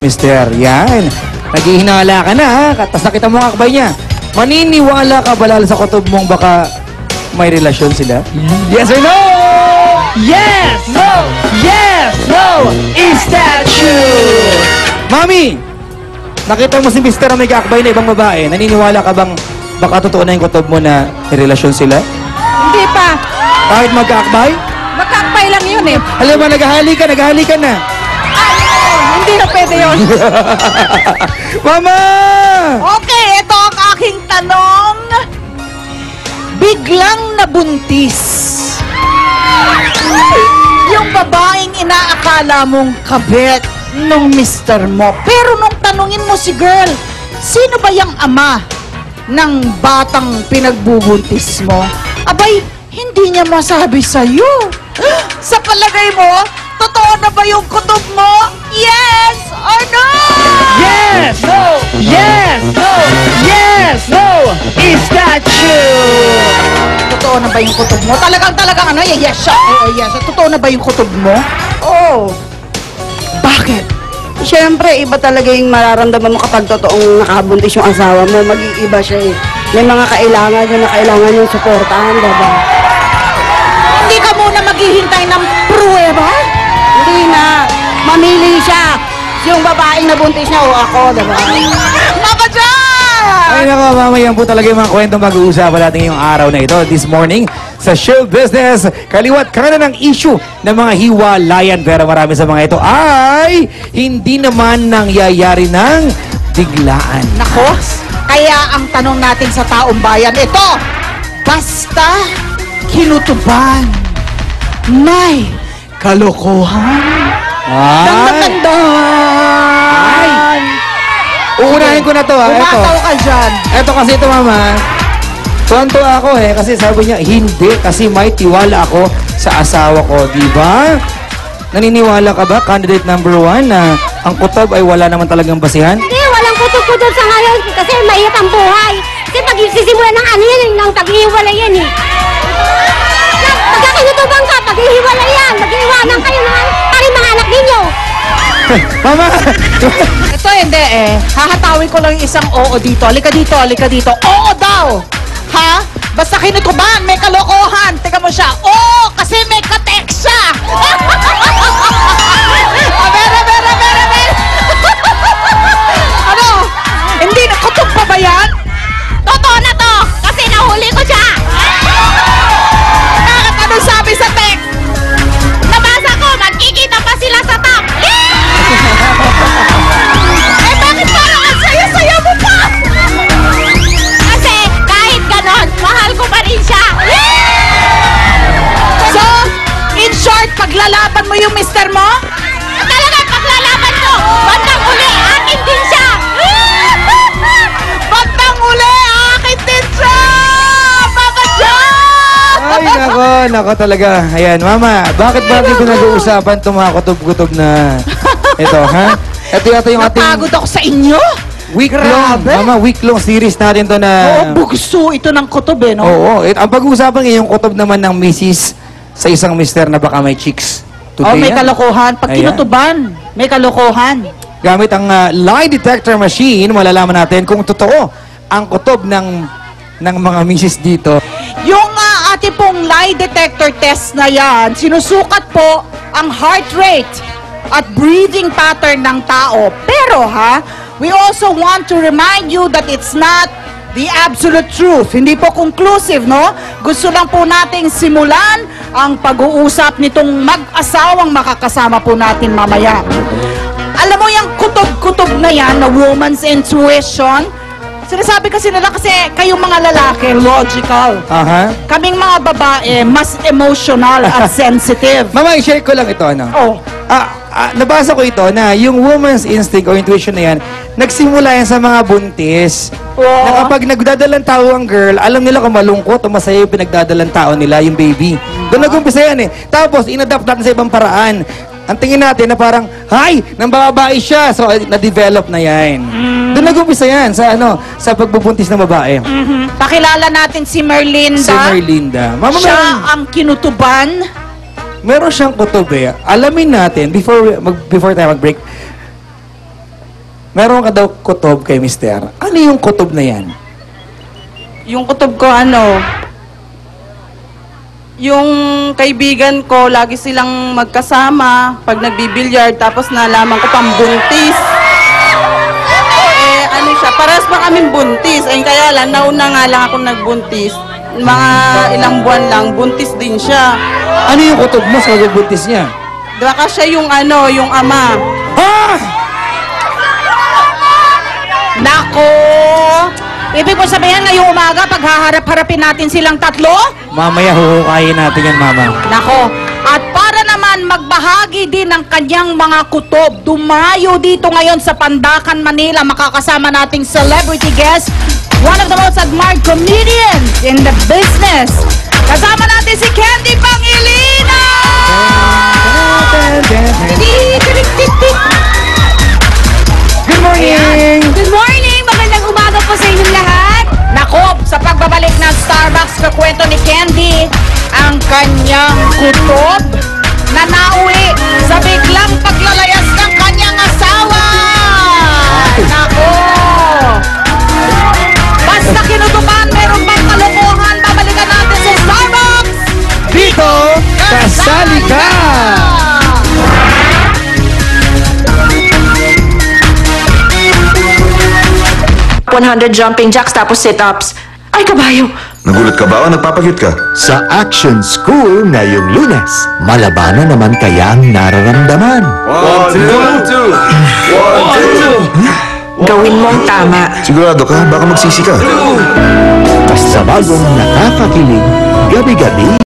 Mister, yan. Naghihinala ka na, ha? Tapos nakita mo ang akbay niya. Maniniwala ka ba lalo sa kutob mong baka may relasyon sila? Yes or no? Yes! No! Yes! No! Is that true? Mami! Nakita mo si Mister na may kaakbay na ibang babae. Naniniwala ka bang baka totoo na yung kutob mo na may relasyon sila? Hindi pa. Kahit magkaakbay? Magkakpay lang yun eh. Alam mo, naghahalikan na. Hindi na pwede yun. Mama! Okay, ito ang aking tanong. Biglang nabuntis yung babaeng inaakala mong kabit nung mister mo. Pero nung tanungin mo si girl, sino ba yung ama ng batang pinagbubuntis mo? Abay, hindi niya masabi sa'yo. Sa palagay mo, totoo na ba yung kutob mo? Yes or no? Yes! No! Yes! No! Yes! No! Is that true? Totoo na ba yung kutob mo? Talagang ano? Yes siya. Yes. Totoo na ba yung kutob mo? Oo. Bakit? Siyempre, iba talaga yung mararamdaman mo kapag totoong nakabuntis yung asawa mo. Mag-iiba siya eh. May mga kailangan yun na kailangan yung suportahan, diba? Hindi ka muna maghihintay ng pruweba? Hindi na. Mamili siya. Yung babaeng nabuntis niya o ako, diba? Mama Jan! Ay nako, mamaya po talaga yung mga kwentong mag-uusapan natin ngayong araw na ito. This morning, sa show business, kaliwat kanan ng issue ng mga hiwalayan. Pero marami sa mga ito ay hindi naman nangyayari ng biglaan. Nako, kaya ang tanong natin sa taong bayan, ito, basta kinutuban, may kalokohan. Ay! Uunahin ko na to, ha. Ito. Umataw ka dyan. Ito kasi ito, mama. Tonto ako kasi sabi niya, hindi, kasi may tiwala ako sa asawa ko, di ba? Naniniwala ka ba, candidate number 1, na ang kutob ay wala naman talagang basihan? Hindi, walang kutob-kutob sa ngayon kasi mahirap ang buhay. Kasi pag sisimula ng ano yan, ng pag-ihiwalay yan eh. Pagkakinutuban ka, pag-ihiwalay yan, mag-iiwanan kayo ng paring mga anak ninyo. Mama! Ito hindi eh. Hahatawin ko lang yung isang oo dito. Halika dito, halika dito. Oo daw! Ha? Basta kinutuban, may kalokohan. Teka mo siya. Oo, kasi may katek siya. Mere. Ano? Hindi na kutob pa ba yan? Totoo na to, kasi nahuli ko siya. Bakit ano sabi sa text? Nabasa ko, magkikita pa sila sa top. Eh bakit parang ang saya-saya mo pa? Kasi kahit ganon, mahal ko pa rin siya. So, in short, paglalaban mo yung mister mo? Talaga, paglalaban ko, bandang uli, akin din siya. Bandang uli, akin din siya! Papa John! Ay, nako talaga. Ayan, mama, bakit ba dito nag-uusapan itong mga kutob-kutob na ito, ha? Ito yata yung ating Napagod ako sa inyo? week-long, Grabe. mama, week-long series natin to na... Oo, bugso ito ng kutob eh, no? Oo, ang pag-uusapan ngayon, yung kutob naman ng misis sa isang mister na baka may chicks. Oh, may yan. kalokohan. Pag Ayan. kinutuban, may kalokohan. Gamit ang lie detector machine, malalaman natin kung totoo ang kutob ng mga misis dito. Yung ating pong lie detector test na yan, sinusukat po ang heart rate at breathing pattern ng tao. Pero we also want to remind you that it's not the absolute truth. Hindi po conclusive, no? Gusto lang po nating simulan ang pag-uusap nitong mag-asawang makakasama po natin mamaya. Alam mo yung kutob-kutob na yan, na woman's intuition, sinasabi kasi nila kasi kayong mga lalaki, logical. Aha. Kaming mga babae, mas emotional at sensitive. Mama, i-share ko lang ito, ano? Oh, Nabasa ko ito na yung woman's instinct o intuition na yan, nagsimula yan sa mga buntis. Oo. Na kapag nagdadalang tao ang girl, alam nila kung malungkot o masaya yung pinagdadalang tao nila, yung baby. Doon nag-umpisa yan eh. Tapos, inadapt natin sa ibang paraan. Ang tingin natin na parang, hay, nang babae siya. So, na-develop na yan. Doon nag-umpisa yan sa pagbubuntis ng babae. pakilala natin si Merlinda. Si Merlinda. Mama, Siya ang kinutuban. meron siyang kutob eh. Alamin natin, before tayo mag-break, meron ka daw kutob kay Mister. Ano yung kutob na yan? Yung kutob ko, yung kaibigan ko, lagi silang magkasama pag nagbibilyard, tapos nalaman ko pambuntis. Paras pa kaming buntis. Ay kaya lang, nauna nga lang ako nagbuntis. Mga ilang buwan lang, buntis din siya. Ano yung kutob mo sa buntis niya? Baka siya yung yung ama. Ah! Nako! Ibig ko sabihin ngayong umaga, paghaharap-harapin natin silang tatlo? Mamaya huhukayin natin yan, Mama. Nako! At para naman magbahagi din ng kanyang mga kutob, dumayo dito ngayon sa Pandakan, Manila, makakasama nating celebrity guest, one of the most admired comedians in the business. Kasama natin si Candy Pangilinan! Good morning! Good morning! Magandang umaga po sa inyong lahat. Nako, sa pagbabalik ng Starbucks, kakwento ni Candy ang kanyang kutob na nauwi sa biglang paglalayas ng kanyang asawa. Nako! Basta kinutuban, meron bang kalokohan, babalikan natin sa Starbucks! Dito, kasali ka! 100 jumping jacks tapos sit-ups. Ay, kabayo! Nagulat ka ba o nagpapagyut ka? Sa Action School ngayong Lunes, malabanan naman kaya ang nararamdaman. 1, 2, 1, 2. Gawin mong tama. Sigurado ka? Baka magsisi ka. Basta bagong nakakakilig, gabi-gabi